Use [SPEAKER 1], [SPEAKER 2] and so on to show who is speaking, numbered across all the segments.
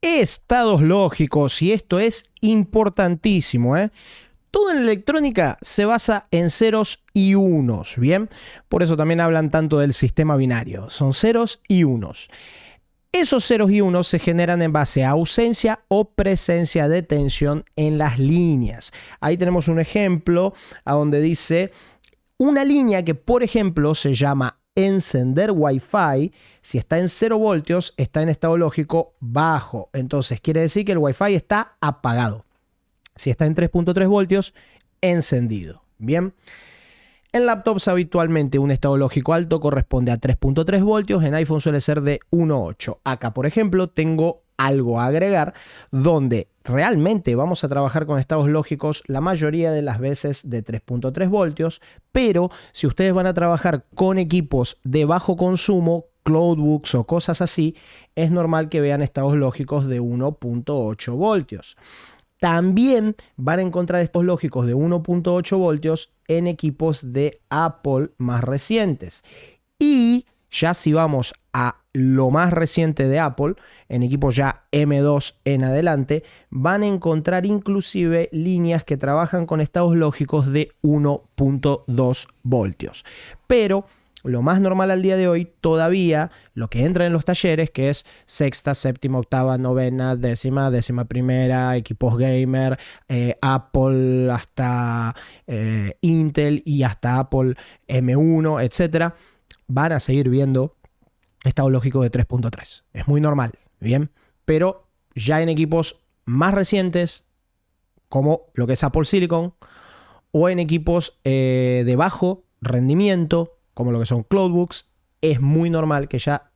[SPEAKER 1] Estados lógicos, y esto es importantísimo, ¿eh? Todo en electrónica se basa en ceros y unos, ¿bien? Por eso también hablan tanto del sistema binario. Son ceros y unos. Esos ceros y unos se generan en base a ausencia o presencia de tensión en las líneas. Ahí tenemos un ejemplo a donde dice una línea que, por ejemplo, se llama encender Wi-Fi. Si está en 0 voltios, está en estado lógico bajo. Entonces, quiere decir que el Wi-Fi está apagado. Si está en 3.3 voltios, encendido. Bien. En laptops habitualmente un estado lógico alto corresponde a 3.3 voltios, en iPhone suele ser de 1.8. Acá, por ejemplo, tengo algo a agregar donde realmente vamos a trabajar con estados lógicos la mayoría de las veces de 3.3 voltios, pero si ustedes van a trabajar con equipos de bajo consumo, Cloudbooks o cosas así, es normal que vean estados lógicos de 1.8 voltios. También van a encontrar estos lógicos de 1.8 voltios en equipos de Apple más recientes. Y ya si vamos a lo más reciente de Apple, en equipos ya M2 en adelante, van a encontrar inclusive líneas que trabajan con estados lógicos de 1.2 voltios. Pero lo más normal al día de hoy, todavía lo que entra en los talleres, que es sexta, séptima, octava, novena, décima, décima primera, equipos gamer, Apple hasta Intel y hasta Apple M1, etcétera, van a seguir viendo estado lógico de 3.3. Es muy normal, ¿bien? Pero ya en equipos más recientes, como lo que es Apple Silicon, o en equipos de bajo rendimiento, como lo que son Cloudbooks, es muy normal que ya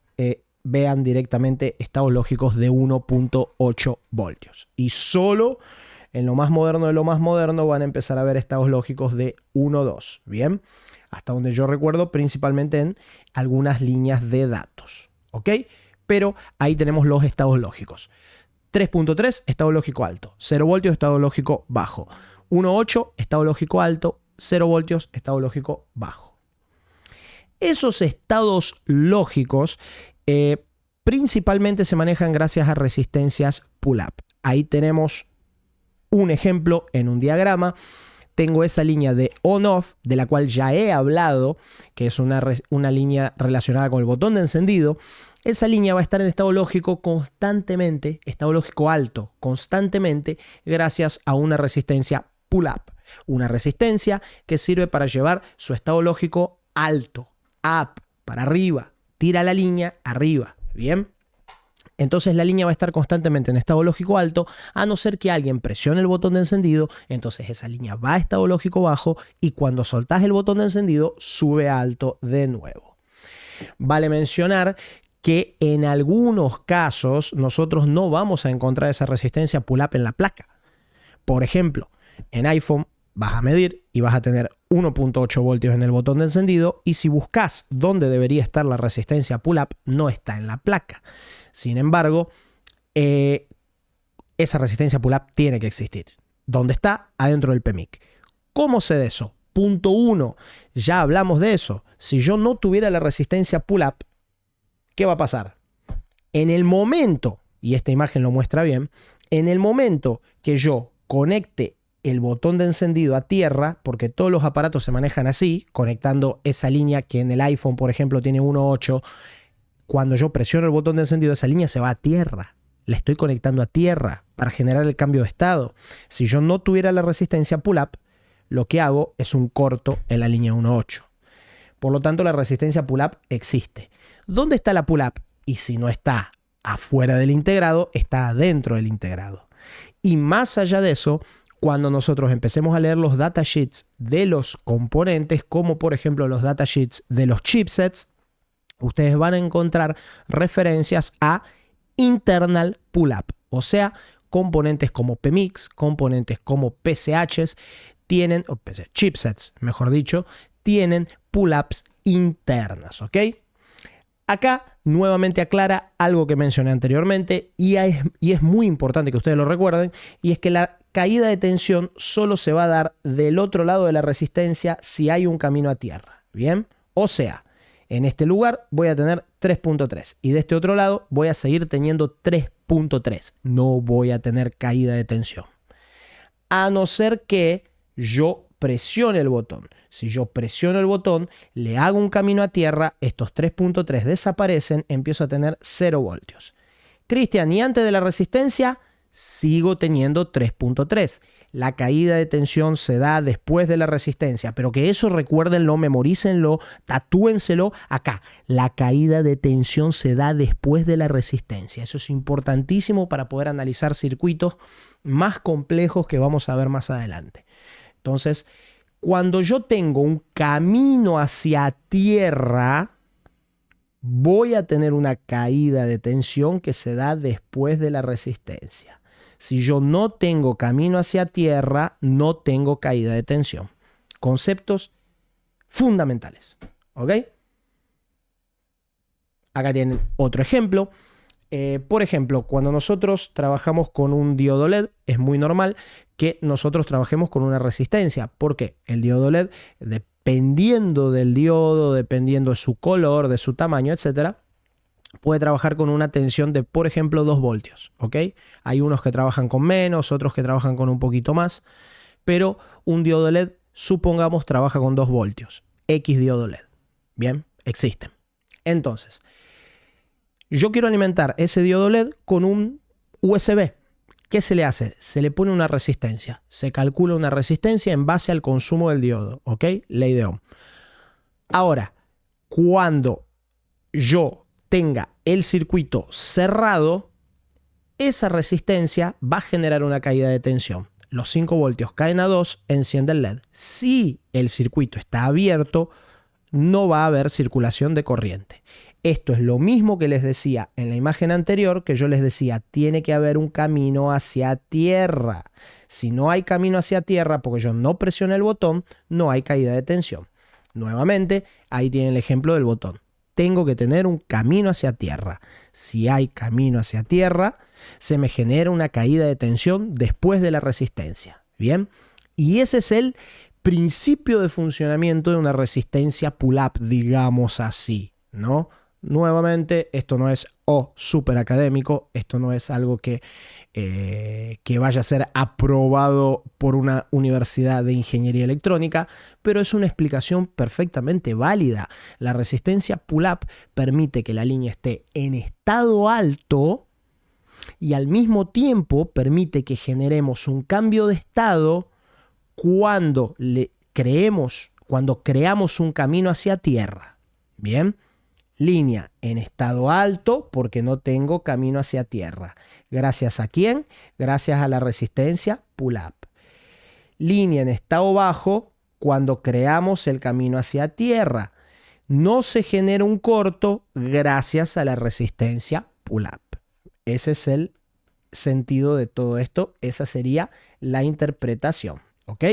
[SPEAKER 1] vean directamente estados lógicos de 1.8 voltios. Y solo en lo más moderno de lo más moderno van a empezar a ver estados lógicos de 1.2. Bien, hasta donde yo recuerdo, principalmente en algunas líneas de datos. ¿Ok? Pero ahí tenemos los estados lógicos. 3.3, estado lógico alto. 0 voltios, estado lógico bajo. 1.8, estado lógico alto. 0 voltios, estado lógico bajo. Esos estados lógicos principalmente se manejan gracias a resistencias pull-up. Ahí tenemos un ejemplo en un diagrama. Tengo esa línea de on-off, de la cual ya he hablado, que es una línea relacionada con el botón de encendido. Esa línea va a estar en estado lógico constantemente, estado lógico alto, constantemente, gracias a una resistencia pull-up. Una resistencia que sirve para llevar su estado lógico alto. Up, para arriba, tira la línea arriba, ¿bien? Entonces la línea va a estar constantemente en estado lógico alto, a no ser que alguien presione el botón de encendido, entonces esa línea va a estado lógico bajo y cuando soltás el botón de encendido sube a alto de nuevo. Vale mencionar que en algunos casos nosotros no vamos a encontrar esa resistencia pull-up en la placa. Por ejemplo, en iPhone vas a medir y vas a tener 1.8 voltios en el botón de encendido y si buscas dónde debería estar la resistencia pull-up, no está en la placa. Sin embargo, esa resistencia pull-up tiene que existir. ¿Dónde está? Adentro del PMIC. ¿Cómo sé de eso? Punto 1. Ya hablamos de eso. Si yo no tuviera la resistencia pull-up, ¿qué va a pasar? En el momento, y esta imagen lo muestra bien, en el momento que yo conecte el botón de encendido a tierra, porque todos los aparatos se manejan así, conectando esa línea que en el iPhone, por ejemplo, tiene 1.8. Cuando yo presiono el botón de encendido, esa línea se va a tierra. La estoy conectando a tierra para generar el cambio de estado. Si yo no tuviera la resistencia pull-up, lo que hago es un corto en la línea 1.8. Por lo tanto, la resistencia pull-up existe. ¿Dónde está la pull-up? Y si no está afuera del integrado, está adentro del integrado. Y más allá de eso, cuando nosotros empecemos a leer los datasheets de los componentes, como por ejemplo los datasheets de los chipsets, ustedes van a encontrar referencias a internal pull-up, o sea, componentes como PMICs, componentes como PCHs, tienen, o chipsets, mejor dicho, tienen pull-ups internas, ¿ok? Acá nuevamente aclara algo que mencioné anteriormente y es muy importante que ustedes lo recuerden, y es que la caída de tensión solo se va a dar del otro lado de la resistencia si hay un camino a tierra, ¿bien? O sea, en este lugar voy a tener 3.3. Y de este otro lado voy a seguir teniendo 3.3. No voy a tener caída de tensión. A no ser que yo presione el botón. Si yo presiono el botón, le hago un camino a tierra, estos 3.3 desaparecen, empiezo a tener 0 voltios. Cristian, ¿y antes de la resistencia? Sigo teniendo 3.3. La caída de tensión se da después de la resistencia, pero que eso recuérdenlo, memorícenlo, tatúenselo acá. La caída de tensión se da después de la resistencia. Eso es importantísimo para poder analizar circuitos más complejos que vamos a ver más adelante. Entonces, cuando yo tengo un camino hacia tierra, voy a tener una caída de tensión que se da después de la resistencia. Si yo no tengo camino hacia tierra, no tengo caída de tensión. Conceptos fundamentales. ¿Ok? Acá tienen otro ejemplo. Por ejemplo, cuando nosotros trabajamos con un diodo LED, es muy normal que nosotros trabajemos con una resistencia. ¿Por qué? El diodo LED, dependiendo del diodo, dependiendo de su color, de su tamaño, etcétera, puede trabajar con una tensión de, por ejemplo, 2 voltios. ¿Ok? Hay unos que trabajan con menos, otros que trabajan con un poquito más, pero un diodo LED, supongamos, trabaja con 2 voltios. X diodo LED. Bien, existen. Entonces, yo quiero alimentar ese diodo LED con un USB. ¿Qué se le hace? Se le pone una resistencia. Se calcula una resistencia en base al consumo del diodo. ¿Ok? Ley de Ohm. Ahora, cuando yo tenga el circuito cerrado, esa resistencia va a generar una caída de tensión. Los 5 voltios caen a 2, enciende el LED. Si el circuito está abierto, no va a haber circulación de corriente. Esto es lo mismo que les decía en la imagen anterior, que yo les decía, tiene que haber un camino hacia tierra. Si no hay camino hacia tierra, porque yo no presiono el botón, no hay caída de tensión. Nuevamente, ahí tienen el ejemplo del botón. Tengo que tener un camino hacia tierra. Si hay camino hacia tierra, se me genera una caída de tensión después de la resistencia. ¿Bien? Y ese es el principio de funcionamiento de una resistencia pull-up, digamos así, ¿no? Nuevamente, esto no es súper académico, esto no es algo que vaya a ser aprobado por una universidad de ingeniería electrónica, pero es una explicación perfectamente válida. La resistencia pull-up permite que la línea esté en estado alto y al mismo tiempo permite que generemos un cambio de estado cuando creamos un camino hacia tierra. Bien. Línea en estado alto porque no tengo camino hacia tierra. ¿Gracias a quién? Gracias a la resistencia pull-up. Línea en estado bajo cuando creamos el camino hacia tierra. No se genera un corto gracias a la resistencia pull-up. Ese es el sentido de todo esto. Esa sería la interpretación. ¿Ok?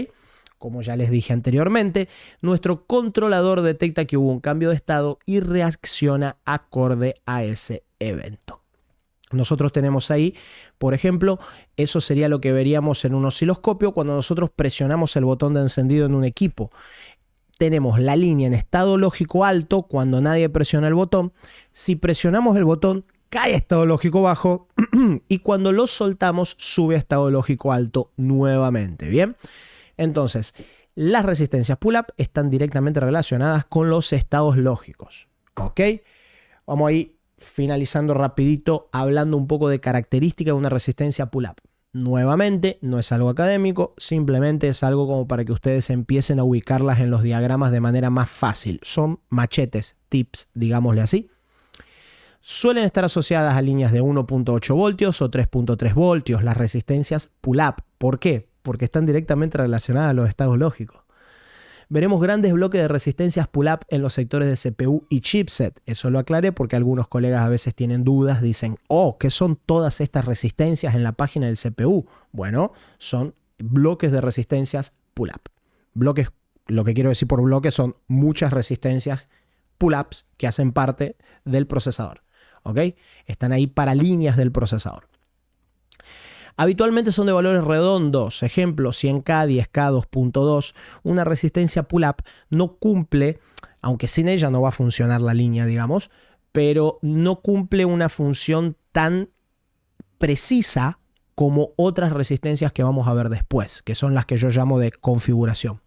[SPEAKER 1] Como ya les dije anteriormente, nuestro controlador detecta que hubo un cambio de estado y reacciona acorde a ese evento. Nosotros tenemos ahí, por ejemplo, eso sería lo que veríamos en un osciloscopio cuando nosotros presionamos el botón de encendido en un equipo. Tenemos la línea en estado lógico alto cuando nadie presiona el botón. Si presionamos el botón, cae a estado lógico bajo y cuando lo soltamos, sube a estado lógico alto nuevamente. ¿Bien? Entonces, las resistencias pull-up están directamente relacionadas con los estados lógicos. ¿Ok? Vamos a ir finalizando rapidito hablando un poco de características de una resistencia pull-up. Nuevamente, no es algo académico, simplemente es algo como para que ustedes empiecen a ubicarlas en los diagramas de manera más fácil. Son machetes, tips, digámosle así. Suelen estar asociadas a líneas de 1.8 voltios o 3.3 voltios, las resistencias pull-up. ¿Por qué? Porque están directamente relacionadas a los estados lógicos. Veremos grandes bloques de resistencias pull-up en los sectores de CPU y chipset. Eso lo aclaré porque algunos colegas a veces tienen dudas, dicen, ¿qué son todas estas resistencias en la página del CPU? Bueno, son bloques de resistencias pull-up. Bloques, lo que quiero decir por bloques son muchas resistencias pull-ups que hacen parte del procesador. ¿Ok? Están ahí para líneas del procesador. Habitualmente son de valores redondos, ejemplo 100K, 10K, 2.2. Una resistencia pull-up no cumple, aunque sin ella no va a funcionar la línea, digamos, pero no cumple una función tan precisa como otras resistencias que vamos a ver después, que son las que yo llamo de configuración.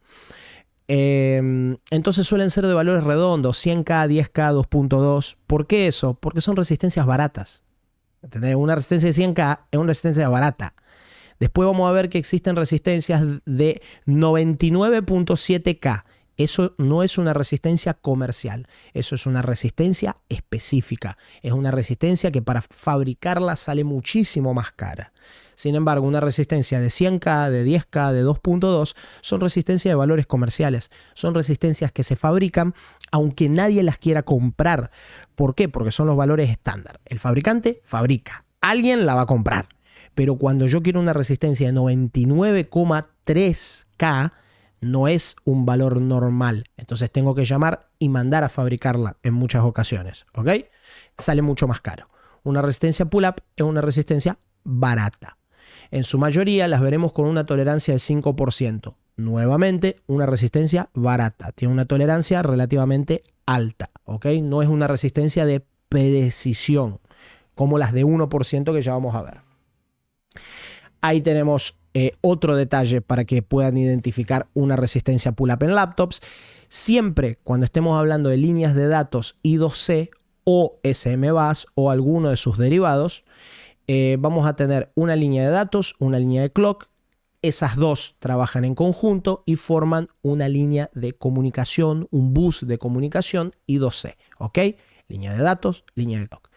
[SPEAKER 1] Entonces suelen ser de valores redondos, 100K, 10K, 2.2. ¿Por qué eso? Porque son resistencias baratas. ¿Entendés? Una resistencia de 100K es una resistencia barata. Después vamos a ver que existen resistencias de 99.7K. Eso no es una resistencia comercial, eso es una resistencia específica. Es una resistencia que para fabricarla sale muchísimo más cara. Sin embargo, una resistencia de 100K, de 10K, de 2.2 son resistencias de valores comerciales. Son resistencias que se fabrican aunque nadie las quiera comprar. ¿Por qué? Porque son los valores estándar. El fabricante fabrica, alguien la va a comprar. Pero cuando yo quiero una resistencia de 99,3K, no es un valor normal. Entonces tengo que llamar y mandar a fabricarla en muchas ocasiones. ¿Ok? Sale mucho más caro. Una resistencia pull-up es una resistencia barata. En su mayoría las veremos con una tolerancia del 5%. Nuevamente, una resistencia barata. Tiene una tolerancia relativamente alta. ¿Ok? No es una resistencia de precisión como las de 1% que ya vamos a ver. Ahí tenemos otro detalle para que puedan identificar una resistencia pull-up en laptops. Siempre cuando estemos hablando de líneas de datos I2C o SM-Bus o alguno de sus derivados, vamos a tener una línea de datos, una línea de clock. Esas dos trabajan en conjunto y forman una línea de comunicación, un bus de comunicación I2C. ¿Ok? Línea de datos, línea de clock.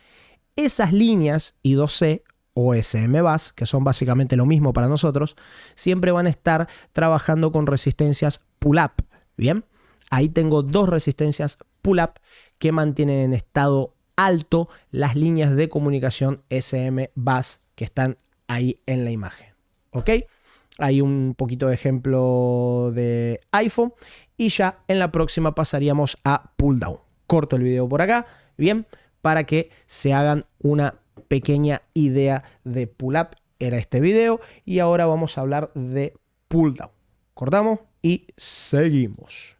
[SPEAKER 1] Esas líneas I2C o SM-Bus, que son básicamente lo mismo para nosotros, siempre van a estar trabajando con resistencias pull-up. Bien, ahí tengo dos resistencias pull-up que mantienen en estado alto las líneas de comunicación SM-Bus que están ahí en la imagen. ¿Ok? Hay un poquito de ejemplo de iPhone y ya en la próxima pasaríamos a pull-down. Corto el video por acá, bien, para que se hagan una pequeña idea de pull-up. Era este video y ahora vamos a hablar de pull-down. Cortamos y seguimos.